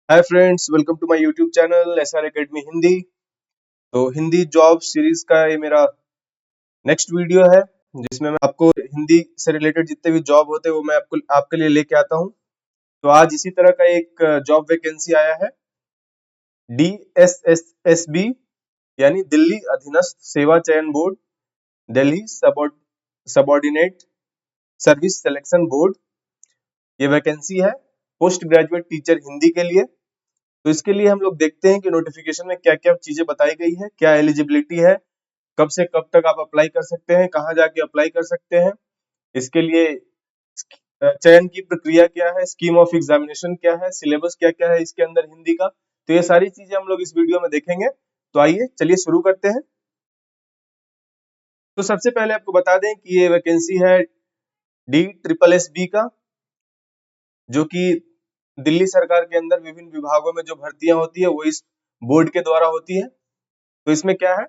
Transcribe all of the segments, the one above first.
Hi friends, welcome to my YouTube channel SR academy Hindi. तो Hindi job series का ये मेरा नेक्स्ट वीडियो है जिसमें मैं आपको हिंदी से रिलेटेड जितने भी जॉब होते हैं वो मैं आपके लिए लेके आता हूँ। तो आज इसी तरह का एक जॉब वैकेंसी आया है, DSSSB यानी दिल्ली अधीनस्थ सेवा चयन board, Delhi subordinate service selection board. ये वैकेंसी है पोस्ट ग्रेजुएट टीचर हिंदी के लिए। तो इसके लिए हम लोग देखते हैं कि नोटिफिकेशन में क्या क्या चीजें बताई गई है, क्या एलिजिबिलिटी है, कब से कब तक आप अप्लाई कर सकते हैं, कहाँ जाके अप्लाई कर सकते हैं, इसके लिए चयन की प्रक्रिया क्या है, स्कीम ऑफ एग्जामिनेशन क्या है, सिलेबस क्या क्या है इसके अंदर हिंदी का। तो ये सारी चीजें हम लोग इस वीडियो में देखेंगे। तो आइए चलिए शुरू करते हैं। तो सबसे पहले आपको बता दें कि ये वैकेंसी है DSSSB का, जो कि दिल्ली सरकार के अंदर विभिन्न विभागों में जो भर्तियां होती है वो इस बोर्ड के द्वारा होती है। तो इसमें क्या है,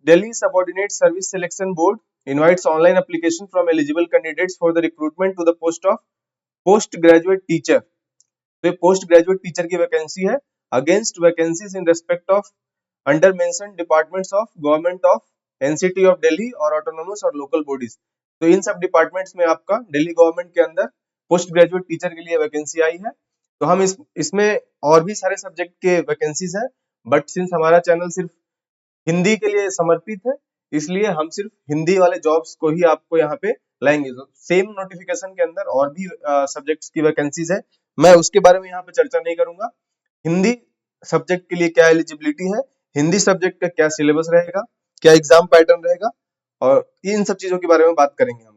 Delhi Subordinate Service Selection Board invites online application from eligible candidates for the recruitment to the post of postgraduate teacher। तो ये पोस्ट ग्रेजुएट टीचर की वैकेंसी है against vacancies in respect of under mention departments of government of NCT of Delhi और autonomous और local bodies. तो इन सब departments में आपका दिल्ली गवर्नमेंट के अंदर पोस्ट ग्रेजुएट टीचर के लिए वैकेंसी आई है। तो हम इसमें और भी सारे सब्जेक्ट के वैकेंसीज हैं, बट सिंस हमारा चैनल सिर्फ हिंदी के लिए समर्पित है, इसलिए हम सिर्फ हिंदी वाले जॉब्स को ही आपको यहाँ पे लाएंगे। तो सेम नोटिफिकेशन के अंदर और भी सब्जेक्ट्स की वैकेंसीज है, मैं उसके बारे में यहाँ पे चर्चा नहीं करूंगा। हिंदी सब्जेक्ट के लिए क्या एलिजिबिलिटी है, हिंदी सब्जेक्ट का क्या सिलेबस रहेगा, क्या एग्जाम पैटर्न रहेगा, और इन सब चीजों के बारे में बात करेंगे हम लोग।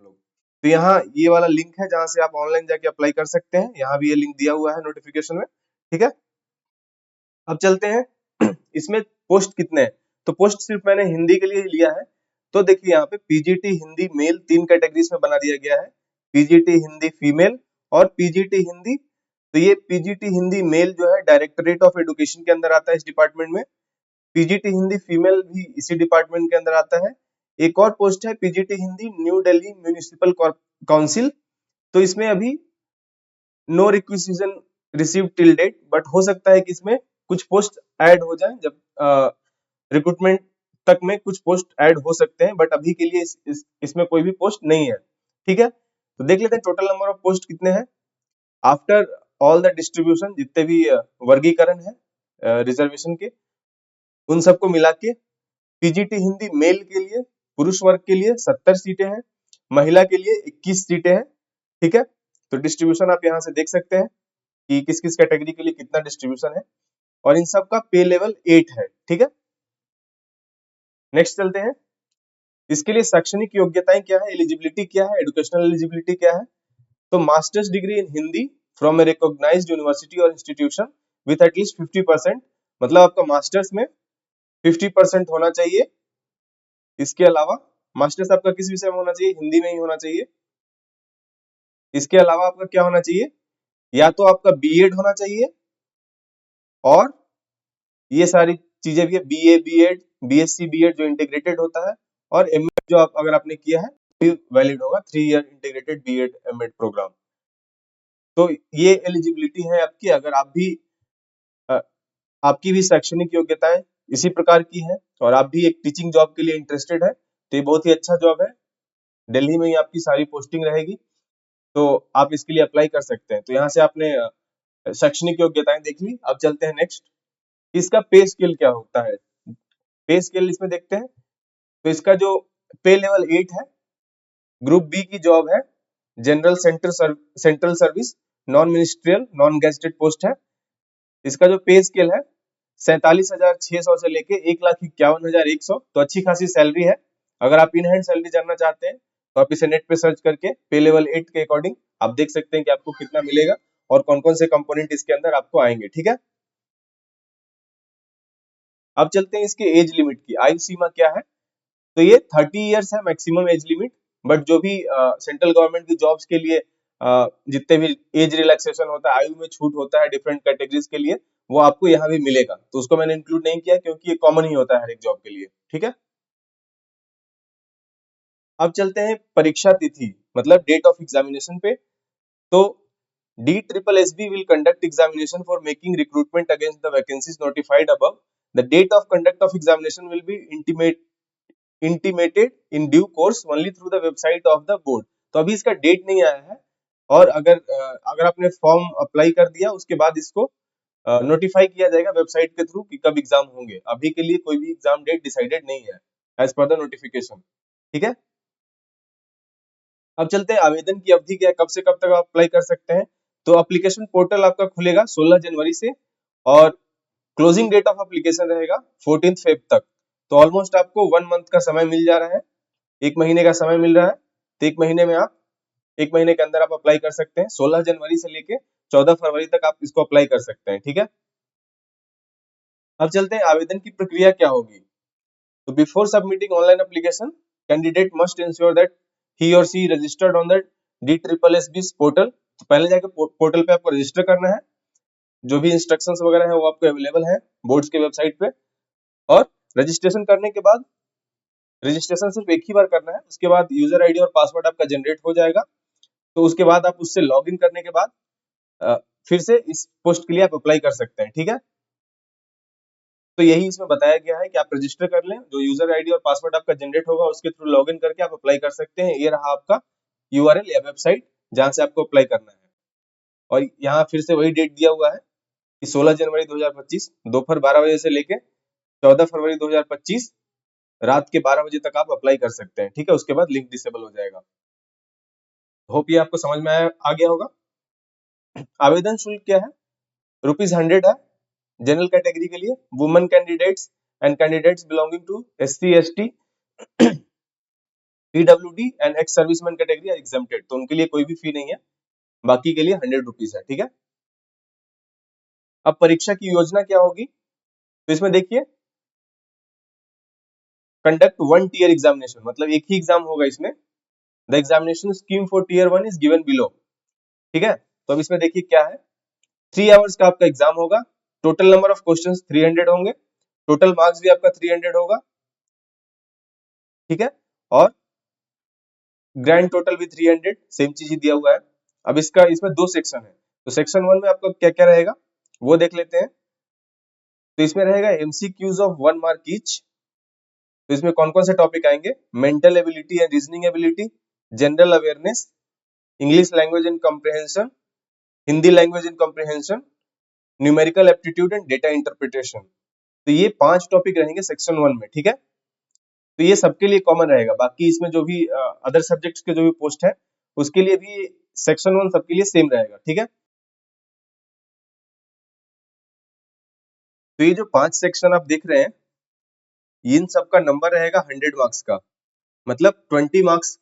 तो यहाँ ये वाला लिंक है जहाँ से आप ऑनलाइन जाके अप्लाई कर सकते हैं, यहाँ भी ये लिंक दिया हुआ है नोटिफिकेशन में। ठीक है, अब चलते हैं इसमें पोस्ट कितने हैं। तो पोस्ट सिर्फ मैंने हिंदी के लिए ही लिया है। तो देखिए यहाँ पे पीजीटी हिंदी मेल 3 कैटेगरीज में बना दिया गया है, पीजीटी हिंदी फीमेल और पीजीटी हिंदी। तो ये पीजीटी हिंदी मेल जो है डायरेक्टरेट ऑफ एजुकेशन के अंदर आता है, इस डिपार्टमेंट में। पीजीटी हिंदी फीमेल भी इसी डिपार्टमेंट के अंदर आता है। एक और पोस्ट है PGT Hindi New Delhi municipal council. तो इसमें अभी no requisition receive till date, but हो सकता है कि इसमें कुछ पोस्ट ऐड हो जाए, जब रिक्रूटमेंट तक में कुछ पोस्ट ऐड हो सकते हैं, बट अभी के लिए इसमें कोई भी पोस्ट नहीं है। ठीक है, तो देख लेते हैं टोटल नंबर ऑफ पोस्ट कितने हैं आफ्टर ऑल द डिस्ट्रीब्यूशन, जितने भी वर्गीकरण है रिजर्वेशन के, उन सबको मिला के पीजीटी हिंदी मेल के लिए पुरुष वर्ग के लिए 70 सीटें हैं, महिला के लिए 21 सीटें हैं। ठीक है, तो डिस्ट्रीब्यूशन आप यहाँ से देख सकते हैं कि किस किस कैटेगरी के लिए कितना डिस्ट्रीब्यूशन है, और इन सब का पे लेवल 8 है। ठीक है, नेक्स्ट चलते हैं। इसके लिए शैक्षणिक योग्यताएं क्या है, एलिजिबिलिटी क्या है, एजुकेशनल एलिजिबिलिटी क्या है। तो masters degree in Hindi from a recognised university और इंस्टीट्यूशन विथ एटलीस्ट 50%, मतलब आपका मास्टर्स में 50% होना चाहिए। इसके अलावा मास्टर्स आपका किस विषय में होना चाहिए, हिंदी में ही होना चाहिए। इसके अलावा आपका क्या होना चाहिए, या तो आपका बीएड होना चाहिए, और ये सारी चीजें भी है, बीए बीएड बीएससी बीएड जो इंटीग्रेटेड होता है, और एमएड जो अगर आपने किया है भी वैलिड होगा, 3 year integrated BEd MEd programme. तो ये एलिजिबिलिटी है आपकी, अगर आप भी अ, आपकी भी शैक्षणिक योग्यताएं इसी प्रकार की है और आप भी एक टीचिंग जॉब के लिए इंटरेस्टेड है, तो ये बहुत ही अच्छा जॉब है। दिल्ली में ही आपकी सारी पोस्टिंग रहेगी, तो आप इसके लिए अप्लाई कर सकते हैं। तो यहाँ से आपने शैक्षणिक योग्यताएं देख ली। अब चलते हैं नेक्स्ट, इसका पे स्केल क्या होता है। पे स्केल इसमें देखते हैं। तो इसका जो पे लेवल 8 है, ग्रुप बी की जॉब है, general central service non ministerial non gazetted post है। इसका जो पे स्केल है 47,600 से लेके 1,51,100, तो अच्छी खासी सैलरी है। अगर आप इन हैंड सैलरी जानना चाहते हैं तो आप इसे नेट पे सर्च करके पे लेवल 8 के अकॉर्डिंग आप देख सकते हैं कि आपको कितना मिलेगा और कौन कौन से कंपोनेंट इसके अंदर आपको आएंगे। ठीक है, अब चलते हैं इसके एज लिमिट की, आयु सीमा क्या है। तो ये 30 इयर्स है मैक्सिमम एज लिमिट, बट जो भी सेंट्रल गवर्नमेंट की जॉब्स के लिए जितने भी एज रिलैक्सेशन होता है, आयु में छूट होता है डिफरेंट कैटेगरीज के लिए, वो आपको यहाँ भी मिलेगा। तो उसको मैंने इंक्लूड नहीं किया क्योंकि ये कॉमन ही होता है हर एक जॉब के लिए। ठीक है, अब चलते हैं परीक्षा तिथि, मतलब डेट ऑफ एग्जामिनेशन पे। तो DSSB will conduct examination for making recruitment against the vacancies notified above. The date of conduct of examination will be intimated in due course only through the website of the board. तो अभी इसका date नहीं आया है, और अगर आपने form apply कर दिया उसके बाद इसको नोटिफाई किया जाएगा वेबसाइट के थ्रू कि कब एग्जाम होंगे। अभी के लिए कोई भी एग्जाम डेट डिसाइडेड नहीं है एज पर द नोटिफिकेशन। ठीक है, अब चलते हैं आवेदन की अवधि क्या है, कब से कब तक आप अप्लाई कर सकते हैं। तो एप्लीकेशन पोर्टल आपका खुलेगा 16 जनवरी से, और क्लोजिंग डेट ऑफ एप्लीकेशन रहेगा 14 फेब तक। तो ऑलमोस्ट आपको 1 मंथ का समय मिल जा रहा है, 1 महीने का समय मिल रहा है। तो 1 महीने के अंदर आप अप्लाई कर सकते हैं। 16 जनवरी से लेके 14 फरवरी तक आप इसको अप्लाई कर सकते हैं। ठीक है, अब चलते हैं आवेदन की प्रक्रिया क्या होगी। तो before submitting online application, candidate must ensure that he or she registered on the DSSB portal. तो पहले जाके पोर्टल पे आपको रजिस्टर करना है, जो भी इंस्ट्रक्शंस वगैरह है वो आपको अवेलेबल है बोर्ड्स के वेबसाइट पे। और रजिस्ट्रेशन करने के बाद, रजिस्ट्रेशन सिर्फ एक ही बार करना है, उसके बाद यूजर आईडी और पासवर्ड आपका जनरेट हो जाएगा। तो उसके बाद आप उससे लॉगिन करने के बाद फिर से इस पोस्ट के लिए आप अप्लाई कर सकते हैं। ठीक है, तो यही इसमें बताया गया है कि आप रजिस्टर कर लें, जो यूजर आईडी और पासवर्ड आपका जनरेट होगा उसके थ्रू लॉगिन करके आप अप्लाई कर सकते हैं। ये रहा आपका URL या वेबसाइट जहां से आपको अप्लाई करना है। और यहाँ फिर से वही डेट दिया हुआ है कि 16 जनवरी 2025 दोपहर 12 बजे से लेके 14 फरवरी 2025 रात के 12 बजे तक आप अप्लाई कर सकते हैं। ठीक है, उसके बाद लिंक डिसेबल हो जाएगा। होप ये आपको समझ में आ गया होगा। आवेदन शुल्क क्या है, ₹100 है जनरल कैटेगरी के लिए। Women candidates and candidates belonging to SC ST PWD and ex serviceman category are exempted, तो उनके लिए कोई भी फी नहीं है, बाकी के लिए ₹100 है। ठीक है, अब परीक्षा की योजना क्या होगी, तो इसमें देखिए कंडक्ट 1 टीयर एग्जामिनेशन, मतलब एक ही एग्जाम होगा इसमें। The examination scheme for tier 1 is given below. ठीक है, तो अब इसमें देखिए क्या है, 3 आवर्स का आपका एग्जाम होगा। टोटल नंबर ऑफ क्वेश्चंस 300 होंगे, टोटल मार्क्स भी आपका 300 होगा। ठीक है, और ग्रैंड टोटल भी 300, सेम चीज ही दिया हुआ है। अब इसमें 2 सेक्शन है, तो सेक्शन 1 में आपका क्या क्या रहेगा वो देख लेते हैं। तो इसमें रहेगा MCQs ऑफ 1 मार्क ईच। तो इसमें कौन कौन से टॉपिक आएंगे, mental ability and reasoning ability, general awareness, English language and comprehension, Hindi language and comprehension, numerical aptitude and data interpretation. तो ये 5 टॉपिक रहेंगे सेक्शन 1 में। ठीक है, तो ये सबके लिए कॉमन रहेगा। बाकी इसमें जो भी अदर सब्जेक्ट्स के जो भी पोस्ट है उसके लिए भी सेक्शन 1 सबके लिए सेम रहेगा। ठीक है, तो ये जो 5 सेक्शन आप देख रहे हैं, इन सबका नंबर रहेगा 100 मार्क्स का, मतलब 20 मार्क्स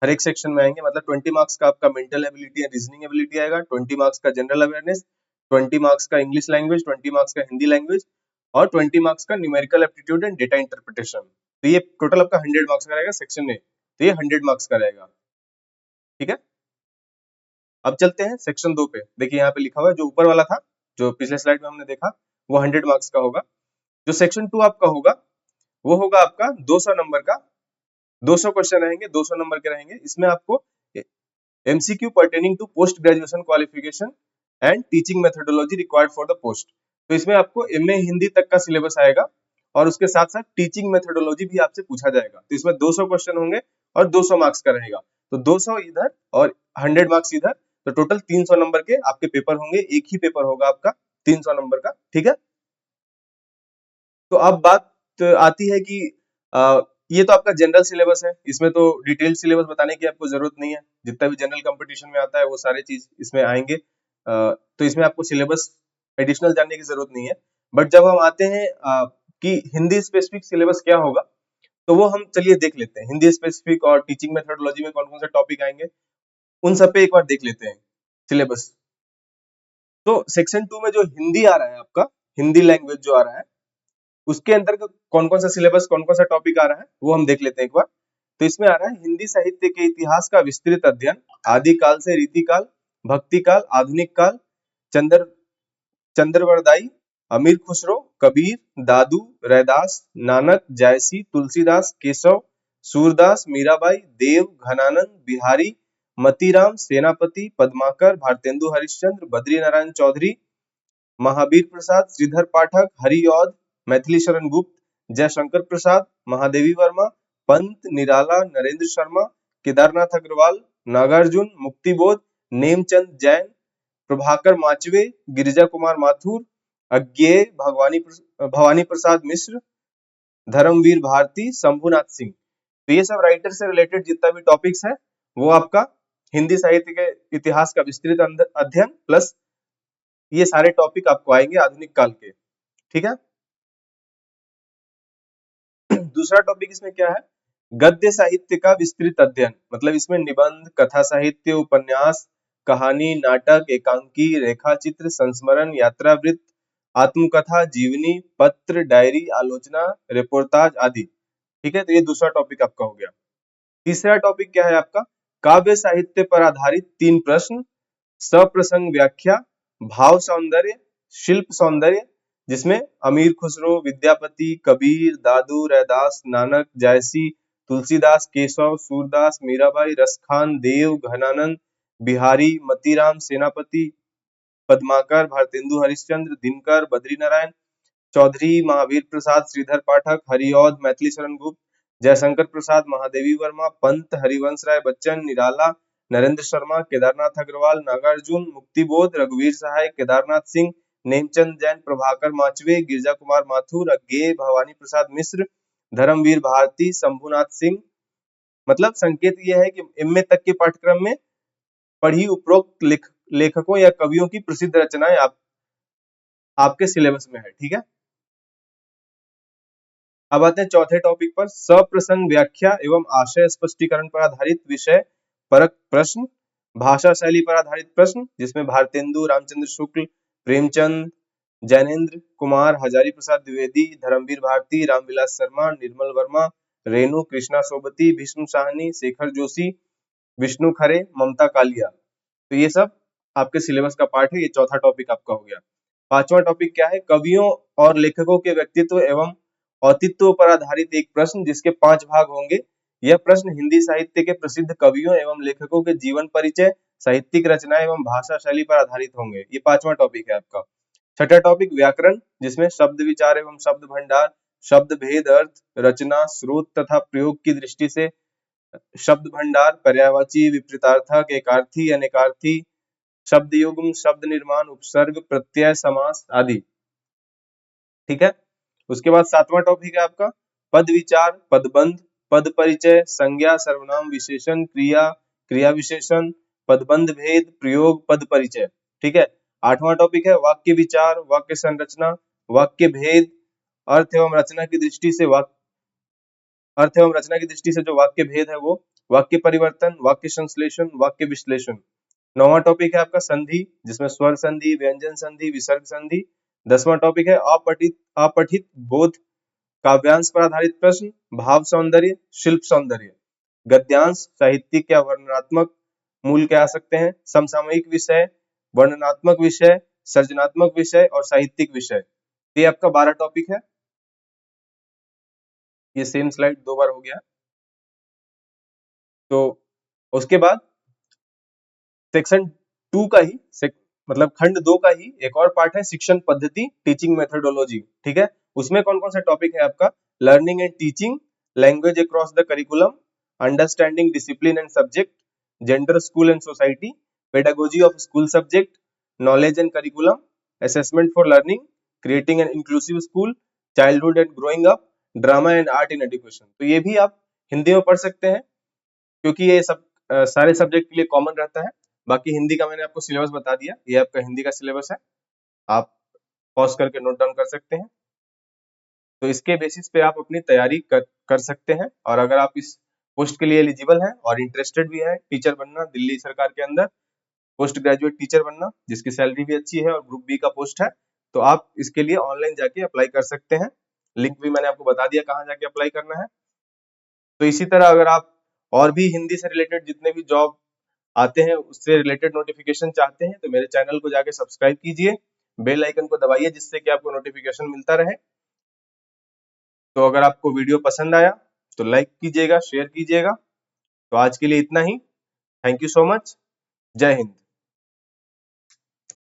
हर एक सेक्शन में आएंगे। मतलब 20 मार्क्स का आपका mental ability and reasoning ability आएगा, 20 मार्क्स का जनरल अवेयरनेस, 20 मार्क्स का इंग्लिश लैंग्वेज, 20 मार्क्स का हिंदी लैंग्वेज, और 20 मार्क्स का numerical aptitude and data interpretation. तो ये टोटल आपका 100 मार्क्स का रहेगा सेक्शन ए, तो ये 100 मार्क्स का रहेगा। ठीक है, अब चलते हैं सेक्शन 2 पे। देखिए यहाँ पे लिखा हुआ है, जो ऊपर वाला था जो पिछले स्लाइड में हमने देखा वो 100 मार्क्स का होगा। जो सेक्शन 2 आपका होगा वो होगा आपका 200 नंबर का। 200 क्वेश्चन रहेंगे, 200 नंबर के रहेंगे। इसमें आपको MCQ pertaining to post graduation qualification and teaching methodology required for the post। तो इसमें आपको MA हिंदी तक का सिलेबस आएगा, और उसके साथ साथ टीचिंग मेथोडोलॉजी भी आपसे पूछा जाएगा। तो इसमें 200 क्वेश्चन होंगे और 200 मार्क्स का रहेगा। तो 200 इधर और 100 मार्क्स इधर, तो टोटल 300 नंबर के आपके पेपर होंगे। एक ही पेपर होगा आपका 300 नंबर का। ठीक है, तो अब बात आती है कि ये तो आपका जनरल सिलेबस है, इसमें तो डिटेल सिलेबस बताने की आपको जरूरत नहीं है। जितना भी जनरल कंपटीशन में आता है वो सारे चीज इसमें आएंगे, तो इसमें आपको सिलेबस एडिशनल जानने की जरूरत नहीं है। बट जब हम आते हैं कि हिंदी स्पेसिफिक सिलेबस क्या होगा, तो वो हम चलिए देख लेते हैं। हिंदी स्पेसिफिक और टीचिंग मेथोडोलॉजी में कौन कौन से टॉपिक आएंगे उन सब पे एक बार देख लेते हैं सिलेबस। तो सेक्शन 2 में जो हिंदी आ रहा है आपका, हिंदी लैंग्वेज जो आ रहा है, उसके अंतर्गत कौन कौन सा सिलेबस, कौन कौन सा टॉपिक आ रहा है वो हम देख लेते हैं एक बार। तो इसमें आ रहा है हिंदी साहित्य के इतिहास का विस्तृत अध्ययन, आदि काल से रीति काल, भक्ति काल, आधुनिक काल, चंद्र चंद्रवरदाई, अमीर खुसरो, कबीर, दादू, रैदास, नानक, जायसी, तुलसीदास, केशव, सूरदास, मीराबाई, देव, घनानंद, बिहारी, मतीराम सेनापति, पद्माकर, भारतेंदु हरिश्चंद्र, बद्री नारायण चौधरी, महावीर प्रसाद, श्रीधर पाठक, हरिऔध, मैथिली शरण गुप्त, जयशंकर प्रसाद, महादेवी वर्मा, पंत, निराला, नरेंद्र शर्मा, केदारनाथ अग्रवाल, नागार्जुन, मुक्तिबोध, नेमचंद जैन, प्रभाकर माचवे, गिरिजा कुमार माथुर, अज्ञेय, भवानी प्रसाद मिश्र, धर्मवीर भारती, शंभुनाथ सिंह। तो ये सब राइटर से रिलेटेड जितना भी टॉपिक्स है वो आपका हिंदी साहित्य के इतिहास का विस्तृत अध्ययन प्लस ये सारे टॉपिक आपको आएंगे आधुनिक काल के। ठीक है। दूसरा टॉपिक इसमें क्या है, गद्य साहित्य का विस्तृत अध्ययन, मतलब इसमें निबंध, कथा साहित्य, उपन्यास, कहानी, नाटक, एकांकी, रेखा चित्र, संस्मरण, यात्रा वृत्त, आत्मकथा, जीवनी, पत्र, डायरी, आलोचना, रिपोर्टाज आदि। ठीक है, तो ये दूसरा टॉपिक आपका हो गया। तीसरा टॉपिक क्या है आपका, काव्य साहित्य पर आधारित 3 प्रश्न, सप्रसंग व्याख्या, भाव सौंदर्य, शिल्प सौंदर्य, जिसमें अमीर खुसरो, विद्यापति, कबीर, दादू, रैदास, नानक, जायसी, तुलसीदास, केशव, सूरदास, मीराबाई, रसखान, देव, घनानंद, बिहारी, मतीराम सेनापति, पद्माकर, भारतेंदु हरिश्चंद्र, दिनकर, बद्रीनारायण चौधरी, महावीर प्रसाद, श्रीधर पाठक, हरिऔध, मैथिली शरण गुप्त, जयशंकर प्रसाद, महादेवी वर्मा, पंत, हरिवंश राय बच्चन, निराला, नरेंद्र शर्मा, केदारनाथ अग्रवाल, नागार्जुन, मुक्तिबोध, रघुवीर सहाय, केदारनाथ सिंह, नेमचंद जैन, प्रभाकर माचवे, गिरजा कुमार माथुर, अज्ञेय, भवानी प्रसाद मिश्र, धर्मवीर भारती, शंभुनाथ सिंह। मतलब संकेत यह है कि एमए तक के पाठ्यक्रम में पढ़ी उपरोक्त लेखकों या कवियों की प्रसिद्ध रचनाएं आपके सिलेबस में है। ठीक है। अब आते हैं चौथे टॉपिक पर, सप्रसंग व्याख्या एवं आशय स्पष्टीकरण पर आधारित विषय परक प्रश्न, भाषा शैली पर आधारित प्रश्न, जिसमें भारतेंदु, रामचंद्र शुक्ल, प्रेमचंद, जैनेन्द्र कुमार, हजारी प्रसाद द्विवेदी, धर्मवीर भारती, रामविलास शर्मा, निर्मल वर्मा, रेणु, कृष्णा सोबती, भीष्म साहनी, शेखर जोशी, विष्णु खरे, ममता कालिया। तो ये सब आपके सिलेबस का पार्ट है। ये चौथा टॉपिक आपका हो गया। पांचवा टॉपिक क्या है, कवियों और लेखकों के व्यक्तित्व एवं औचित्य पर आधारित एक प्रश्न, जिसके 5 भाग होंगे। यह प्रश्न हिंदी साहित्य के प्रसिद्ध कवियों एवं लेखकों के जीवन परिचय, साहित्यिक रचना एवं भाषा शैली पर आधारित होंगे। ये पांचवा टॉपिक है आपका। छठा टॉपिक व्याकरण, जिसमें शब्द विचार एवं शब्द भंडार, शब्द भेद, अर्थ, रचना, स्रोत तथा प्रयोग की दृष्टि से शब्द भंडार, पर्यायवाची, विपरीतार्थक, एकार्थी, अनेकार्थी, शब्द युग्म, शब्द निर्माण, उपसर्ग, प्रत्यय, समास आदि। ठीक है। उसके बाद सातवां टॉपिक है आपका पद विचार, पदबंध, पद परिचय, संज्ञा, सर्वनाम, विशेषण, क्रिया, क्रिया विशेषण, पदबंध भेद, प्रयोग, पद परिचय। ठीक है। आठवां टॉपिक है वाक्य विचार, वाक्य संरचना, वाक्य भेद, अर्थ एवं रचना की दृष्टि से जो वाक्य भेद है वो, वाक्य परिवर्तन, वाक्य संश्लेषण, वाक्य विश्लेषण। नौवां टॉपिक है आपका संधि, जिसमें स्वर संधि, व्यंजन संधि, विसर्ग संधि। 10वां टॉपिक है अपठित बोध, काव्यांश पर आधारित प्रश्न, भाव सौंदर्य, शिल्प सौंदर्य, गद्यांश, साहित्यिक या वर्णनात्मक मूल क्या आ सकते हैं, समसामयिक विषय, वर्णनात्मक विषय, सृजनात्मक विषय और साहित्यिक विषय। ये आपका 12 टॉपिक है। ये सेम स्लाइड 2 बार हो गया। तो उसके बाद सेक्शन 2 का ही मतलब खंड 2 का ही एक और पार्ट है शिक्षण पद्धति, टीचिंग मेथोडोलॉजी। ठीक है। उसमें कौन कौन सा टॉपिक है आपका, learning and teaching, language across the curriculum, understanding discipline and subject, gender school and society, pedagogy of school subject, knowledge and curriculum, assessment for learning, creating an inclusive school, childhood and growing up, drama and art in education. तो ये भी आप हिंदी में पढ़ सकते हैं, क्योंकि ये सब सारे सब्जेक्ट के लिए कॉमन रहता है। बाकी हिंदी का मैंने आपको सिलेबस बता दिया, ये आपका हिंदी का सिलेबस है, आप पॉज करके नोट डाउन कर सकते हैं। तो इसके बेसिस पे आप अपनी तैयारी कर सकते हैं। और अगर आप इस पोस्ट के लिए एलिजिबल हैं और इंटरेस्टेड भी है टीचर बनना, दिल्ली सरकार के अंदर पोस्ट ग्रेजुएट टीचर बनना, जिसकी सैलरी भी अच्छी है और ग्रुप बी का पोस्ट है, तो आप इसके लिए ऑनलाइन जाके अप्लाई कर सकते हैं। लिंक भी मैंने आपको बता दिया कहाँ जाके अप्लाई करना है। तो इसी तरह अगर आप और भी हिंदी से रिलेटेड जितने भी जॉब आते हैं उससे रिलेटेड नोटिफिकेशन चाहते हैं, तो मेरे चैनल को जाके सब्सक्राइब कीजिए, बेल आइकन को दबाइए, जिससे कि आपको नोटिफिकेशन मिलता रहे। तो अगर आपको वीडियो पसंद आया तो लाइक कीजिएगा, शेयर कीजिएगा। तो आज के लिए इतना ही। Thank you so much. जय हिंद।